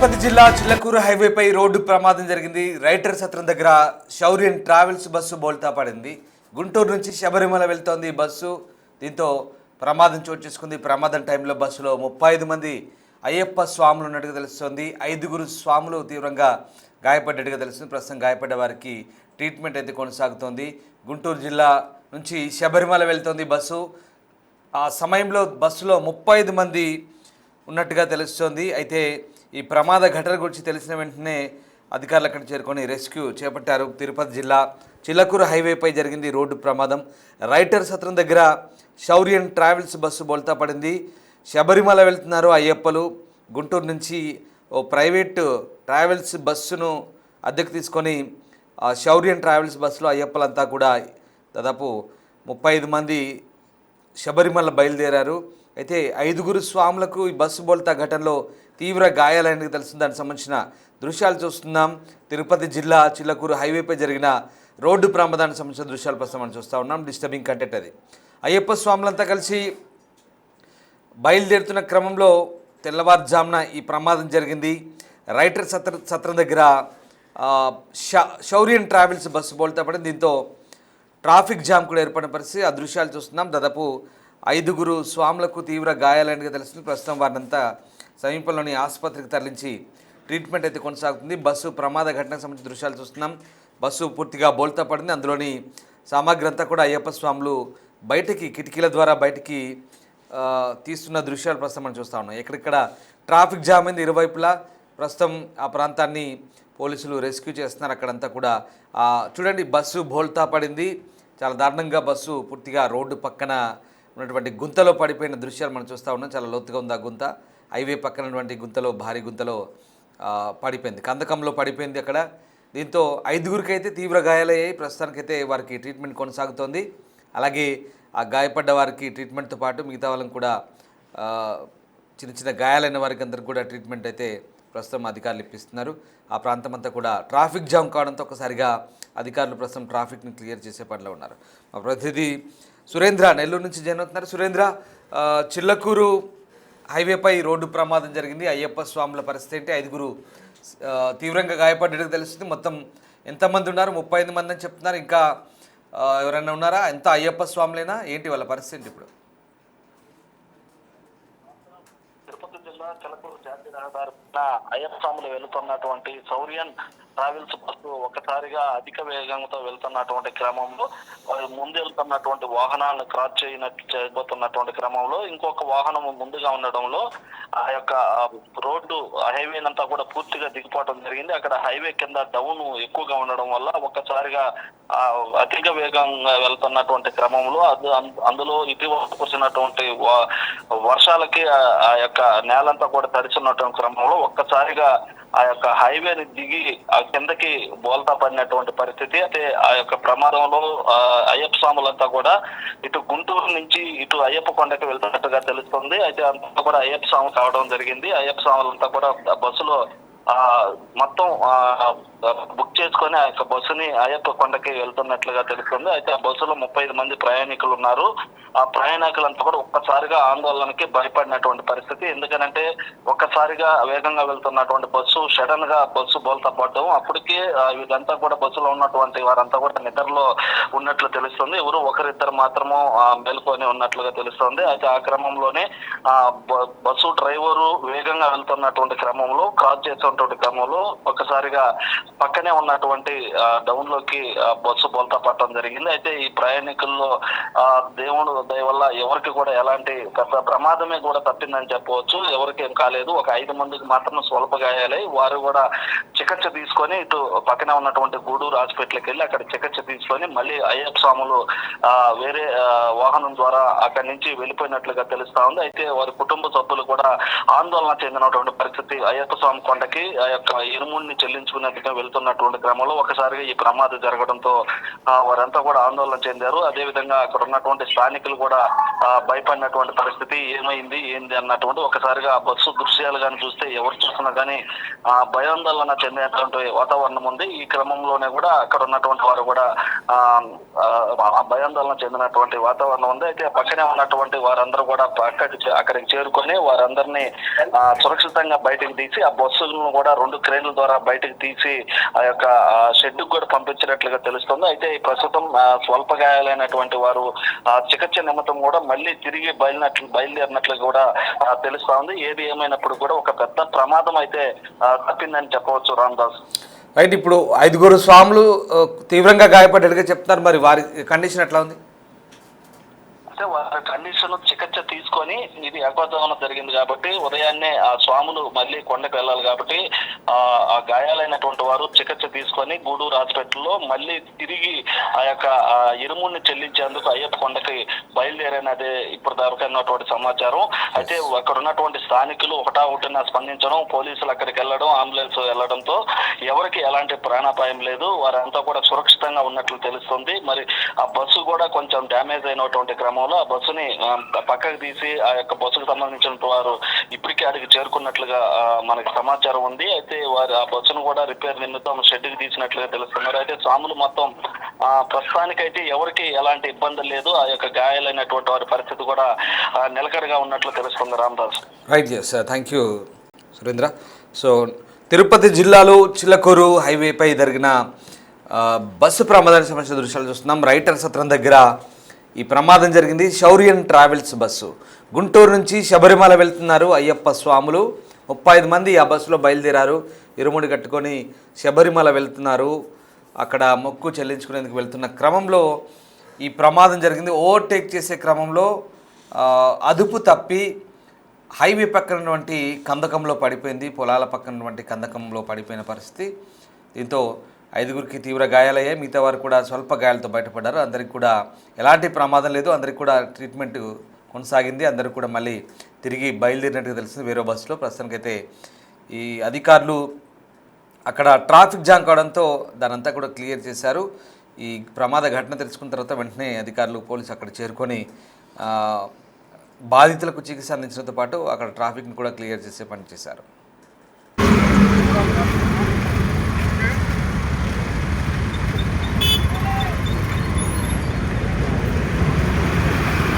తిరుపతి జిల్లా చిల్లకూరు హైవేపై రోడ్డు ప్రమాదం జరిగింది. రైటర్ సత్రం దగ్గర శౌర్యన్ ట్రావెల్స్ బస్సు బోల్తా పడింది. గుంటూరు నుంచి శబరిమల వెళ్తోంది బస్సు. దీంతో ప్రమాదం చోటు చేసుకుంది. ప్రమాదం టైంలో బస్సులో 35 మంది అయ్యప్ప స్వాములు ఉన్నట్టుగా తెలుస్తోంది. 5 స్వాములు తీవ్రంగా గాయపడ్డట్టుగా తెలుస్తుంది. ప్రస్తుతం గాయపడ్డ వారికి ట్రీట్మెంట్ అయితే కొనసాగుతోంది. గుంటూరు జిల్లా నుంచి శబరిమల వెళ్తోంది బస్సు. ఆ సమయంలో బస్సులో 35 మంది ఉన్నట్టుగా తెలుస్తోంది. అయితే ఈ ప్రమాద ఘటన గురించి తెలిసిన వెంటనే అధికారులు అక్కడ చేరుకొని రెస్క్యూ చేపట్టారు. తిరుపతి జిల్లా చిల్లకూరు హైవేపై జరిగింది రోడ్డు ప్రమాదం. రైటర్ సత్రం దగ్గర శౌర్యన్ ట్రావెల్స్ బస్సు బోల్తా పడింది. శబరిమల వెళ్తున్నారు అయ్యప్పలు. గుంటూరు నుంచి ఓ ప్రైవేటు ట్రావెల్స్ బస్సును అద్దెకు తీసుకొని శౌర్యన్ ట్రావెల్స్ బస్సులో అయ్యప్పలంతా కూడా దాదాపు 35 మంది శబరిమల బయలుదేరారు. అయితే 5 స్వాములకు ఈ బస్సు బోల్తా ఘటనలో తీవ్ర గాయాలైనది తెలుస్తుంది. దానికి సంబంధించిన దృశ్యాలు చూస్తున్నాం. తిరుపతి జిల్లా చిల్లకూరు హైవేపై జరిగిన రోడ్డు ప్రమాదానికి సంబంధించిన దృశ్యాలు ప్రస్తుతం మనం చూస్తూ ఉన్నాం. డిస్టర్బింగ్ కంటెంట్ అది. అయ్యప్ప స్వాములంతా కలిసి బయలుదేరుతున్న క్రమంలో తెల్లవారుజామున ఈ ప్రమాదం జరిగింది. రైటర్ సత్రం దగ్గర శౌర్యన్ ట్రావెల్స్ బస్సు బోల్తా పడింది. దీంతో ట్రాఫిక్ జామ్ కూడా ఏర్పడిన పరిస్థితి. ఆ దృశ్యాలు చూస్తున్నాం. దాదాపు 5 స్వాములకు తీవ్ర గాయాలైనట్టుగా తెలుస్తుంది. ప్రస్తుతం వారినంతా సమీపంలోని ఆసుపత్రికి తరలించి ట్రీట్మెంట్ అయితే కొనసాగుతుంది. బస్సు ప్రమాద ఘటనకు సంబంధించిన దృశ్యాలు చూస్తున్నాం. బస్సు పూర్తిగా బోల్తా పడింది. అందులోని సామాగ్రి అంతా కూడా అయ్యప్ప స్వాములు బయటికి కిటికీల ద్వారా బయటికి తీస్తున్న దృశ్యాలు ప్రస్తుతం మనం చూస్తూ ఉన్నాం. ఎక్కడిక్కడ ట్రాఫిక్ జామ్ అయింది ఇరువైపులా. ప్రస్తుతం ఆ ప్రాంతాన్ని పోలీసులు రెస్క్యూ చేస్తున్నారు. అక్కడంతా కూడా చూడండి, బస్సు బోల్తా పడింది. చాలా దారుణంగా బస్సు పూర్తిగా రోడ్డు పక్కన ఉన్నటువంటి గుంతలో పడిపోయిన దృశ్యాలు మనం చూస్తూ ఉన్నాం. చాలా లోతుగా ఉంది ఆ గుంత. హైవే పక్కన ఉన్నటువంటి గుంతలో, భారీ గుంతలో పడిపోయింది, కందకంలో పడిపోయింది అక్కడ. దీంతో 5 అయితే తీవ్ర గాయాలయ్యాయి. ప్రస్తుతానికైతే వారికి ట్రీట్మెంట్ కొనసాగుతోంది. అలాగే ఆ గాయపడ్డ వారికి ట్రీట్మెంట్తో పాటు మిగతా వాళ్ళని కూడా చిన్న చిన్న గాయాలైన వారికి అందరికి కూడా ట్రీట్మెంట్ అయితే ప్రస్తుతం అధికారులు ఇప్పిస్తున్నారు. ఆ ప్రాంతం అంతా కూడా ట్రాఫిక్ జామ్ కావడంతో ఒకసారిగా అధికారులు ప్రస్తుతం ట్రాఫిక్ని క్లియర్ చేసే పనిలో ఉన్నారు. మా ప్రతినిధి సురేంద్ర నెల్లూరు నుంచి జాయిన్ అవుతున్నారు. సురేంద్ర, చిల్లకూరు హైవేపై రోడ్డు ప్రమాదం జరిగింది. అయ్యప్ప స్వాముల పరిస్థితి ఏంటి? 5 తీవ్రంగా గాయపడ్డట్టుగా తెలుస్తుంది. మొత్తం ఎంతమంది ఉన్నారు? 35 మంది అని చెప్తున్నారు. ఇంకా ఎవరైనా ఉన్నారా? ఎంత అయ్యప్ప స్వాములైనా ఏంటి వాళ్ళ పరిస్థితి ఇప్పుడు? తిరుపతి జిల్లా చిలకూరు జాతీయ రహదారి అయ్యప్ప స్వాములు వెళుతున్నటువంటి శౌర్యన్ ట్రావెల్స్ బస్సు ఒక్కసారిగా అధిక వేగంతో వెళ్తున్నటువంటి క్రమంలో ముందు వెళ్తున్నటువంటి వాహనాలను క్రాస్ చేయబోతున్నటువంటి క్రమంలో ఇంకొక వాహనం ముందుగా ఉండడంలో ఆ యొక్క రోడ్డు హైవేనంతా కూడా పూర్తిగా దిగిపోవడం జరిగింది. అక్కడ హైవే కింద డౌన్ ఎక్కువగా ఉండడం వల్ల ఒక్కసారిగా అధిక వేగంగా వెళ్తున్నటువంటి క్రమంలో అందులో ఇటీవల కురిసినటువంటి వర్షాలకి ఆ యొక్క నేలంతా కూడా తడిచినటువంటి క్రమంలో ఒక్కసారిగా ఆ యొక్క హైవేని దిగి ఆ కిందకి బోల్తా పడినటువంటి పరిస్థితి. అయితే ఆ యొక్క ప్రమాదంలో అయ్యప్ప స్వాములంతా కూడా ఇటు గుంటూరు నుంచి ఇటు అయ్యప్ప కొండకి వెళ్తున్నట్టుగా తెలుస్తుంది. అయితే అంతా కూడా అయ్యప్ప స్వామి కావడం జరిగింది. అయ్యప్ప స్వాములంతా కూడా బస్సులో మొత్తం బుక్ చేసుకొని ఆ యొక్క బస్సుని అయ్యప్ప కొండకి వెళ్తున్నట్లుగా తెలుస్తుంది. అయితే ఆ బస్సులో 35 మంది ప్రయాణికులు ఉన్నారు. ఆ ప్రయాణికులంతా కూడా ఒక్కసారిగా ఆందోళనకి భయపడినటువంటి పరిస్థితి. ఎందుకనంటే ఒక్కసారిగా వేగంగా వెళ్తున్నటువంటి బస్సు సడన్ గా బస్సు బోల్తా పడడం, అప్పటికే ఇదంతా కూడా బస్సులో ఉన్నటువంటి వారంతా కూడా నిద్రలో ఉన్నట్లు తెలుస్తుంది. ఎవరు ఒకరిద్దరు మాత్రము మేల్కొని ఉన్నట్లుగా తెలుస్తుంది. అయితే ఆ క్రమంలోనే బస్సు డ్రైవరు వేగంగా వెళ్తున్నటువంటి క్రమంలో క్రాస్ చేస్తున్నటువంటి క్రమంలో ఒక్కసారిగా పక్కనే ఉన్నటువంటి డౌన్ లోకి బస్సు బోల్తా పడటం జరిగింది. అయితే ఈ ప్రయాణికుల్లో దేవుడు దయ వల్ల ఎవరికి కూడా ఎలాంటి పెద్ద ప్రమాదమే కూడా తప్పిందని చెప్పవచ్చు. ఎవరికి ఏం కాలేదు. ఒక 5 మందికి మాత్రం స్వల్ప గాయాలై వారు కూడా చికిత్స తీసుకొని ఇటు పక్కనే ఉన్నటువంటి గూడూరు హాస్పిటల్కి వెళ్ళి అక్కడ చికిత్స తీసుకొని మళ్ళీ అయ్యప్ప స్వాములు వేరే వాహనం ద్వారా అక్కడి నుంచి వెళ్ళిపోయినట్లుగా తెలుస్తా ఉంది. అయితే వారి కుటుంబ సభ్యులు కూడా ఆందోళన చెందినటువంటి పరిస్థితి. అయ్యప్ప స్వామి కొండకి ఆ యొక్క ఇరుముడిని చెల్లించుకునేట్టుగా వెళ్తున్నటువంటి క్రమంలో ఒకసారిగా ఈ ప్రమాదం జరగడంతో వారంతా కూడా ఆందోళన చెందారు. అదేవిధంగా అక్కడ ఉన్నటువంటి స్థానికులు ప్రయాణికులు కూడా భయపడినటువంటి పరిస్థితి. ఏమైంది ఏంది అన్నటువంటి ఒకసారిగా ఆ బస్సు దృశ్యాలు కానీ చూస్తే ఎవరు చూస్తున్నా కానీ భయాందోళన చెందేటువంటి వాతావరణం ఉంది. ఈ క్రమంలోనే కూడా అక్కడ ఉన్నటువంటి వారు కూడా భయాందోళన చెందినటువంటి వాతావరణం ఉంది. అయితే పక్కనే ఉన్నటువంటి వారందరూ కూడా అక్కడికి చేరుకొని వారందరినీ సురక్షితంగా బయటకు తీసి ఆ బస్సులను కూడా 2 క్రేన్ల ద్వారా బయటకు తీసి ఆ యొక్క షెడ్ కూడా పంపించినట్లుగా తెలుస్తుంది. అయితే ప్రస్తుతం స్వల్ప గాయాలైనటువంటి వారు చికిత్స నిమిత్తం కూడా మళ్ళీ తిరిగి బయలుదేరినట్లు కూడా తెలుస్తా ఉంది. ఏది ఏమైనప్పుడు కూడా ఒక పెద్ద ప్రమాదం అయితే తప్పిందని చెప్పవచ్చు రామదాస్. రైట్, ఇప్పుడు 5 స్వాములు తీవ్రంగా గాయపడ్డట్టుగా చెప్తున్నారు, మరి వారి కండిషన్ ఎట్లా ఉంది? అంటే వారి కండిషన్ చికిత్స తీసుకొని ఇది అపవాదం జరిగింది కాబట్టి ఉదయాన్నే ఆ స్వాములు మళ్ళీ కొండకు వెళ్ళాలి కాబట్టి ఆ గాయాలైనటువంటి వారు చికిత్స తీసుకొని గూడూరు హాస్పిటల్లో మళ్ళీ తిరిగి ఆ యొక్క ఇరుముడిని చెల్లించేందుకు అయ్యప్ప కొండకి బయలుదేరనేది ఇప్పుడు దొరకనటువంటి సమాచారం. అయితే అక్కడ ఉన్నటువంటి స్థానికులు ఒకటా స్పందించడం, పోలీసులు అక్కడికి వెళ్ళడం, అంబులెన్స్ వెళ్ళడంతో ఎవరికి ఎలాంటి ప్రాణాపాయం లేదు. వారంతా కూడా సురక్షితంగా ఉన్నట్లు తెలుస్తుంది. మరి ఆ బస్సు కూడా కొంచెం డ్యామేజ్ అయినటువంటి క్రమం ఆ బస్సుని పక్కకు తీసి ఆ యొక్క బస్సుకు సంబంధించిన వారు ఇప్పటికే అడిగి చేరుకున్నట్లుగా మనకి సమాచారం ఉంది. అయితే వారు ఆ బస్సును కూడా రిపేర్ నిమిత్తం షెడ్కి తీసినట్లుగా తెలుస్తున్నారు. అయితే స్వాములు మొత్తం ప్రస్తుతానికైతే ఎవరికి ఎలాంటి ఇబ్బంది లేదు. ఆ యొక్క గాయాలైనటువంటి వారి పరిస్థితి కూడా నిలకడగా ఉన్నట్లు తెలుస్తుంది Ramdas. Right, thank you Surendra. So Tirupati జిల్లాలో చిలకూరు హైవేపై జరిగిన బస్సు ప్రమాదానికి సంబంధించిన దృశ్యాలు చూస్తున్నాం. రైటర్ సత్రం దగ్గర ఈ ప్రమాదం జరిగింది. శౌర్యన్ ట్రావెల్స్ బస్సు గుంటూరు నుంచి శబరిమల వెళ్తున్నారు అయ్యప్ప స్వాములు. 35 మంది ఆ బస్సులో బయలుదేరారు. ఇరుముడి కట్టుకొని శబరిమల వెళ్తున్నారు. అక్కడ మొక్కు చెల్లించుకునేందుకు వెళ్తున్న క్రమంలో ఈ ప్రమాదం జరిగింది. ఓవర్టేక్ చేసే క్రమంలో అదుపు తప్పి హైవే పక్కనటువంటి కందకంలో పడిపోయింది. పొలాల పక్కనటువంటి కందకంలో పడిపోయిన పరిస్థితి. దీంతో 5 తీవ్ర గాయాలయ్యాయి. మిగతా వారు కూడా స్వల్ప గాయాలతో బయటపడ్డారు. అందరికి కూడా ఎలాంటి ప్రమాదం లేదు. అందరికి కూడా ట్రీట్మెంట్ కొనసాగింది. అందరూ కూడా మళ్ళీ తిరిగి బయలుదేరినట్టుగా తెలిసింది వేరే బస్సులో. ప్రస్తుతానికైతే ఈ అధికారులు అక్కడ ట్రాఫిక్ జామ్ కావడంతో దానంతా కూడా క్లియర్ చేశారు. ఈ ప్రమాద ఘటన తెలుసుకున్న తర్వాత వెంటనే అధికారులు పోలీసు అక్కడ చేరుకొని బాధితులకు చికిత్స అందించడంతో పాటు అక్కడ ట్రాఫిక్ని కూడా క్లియర్ చేసే పని చేశారు.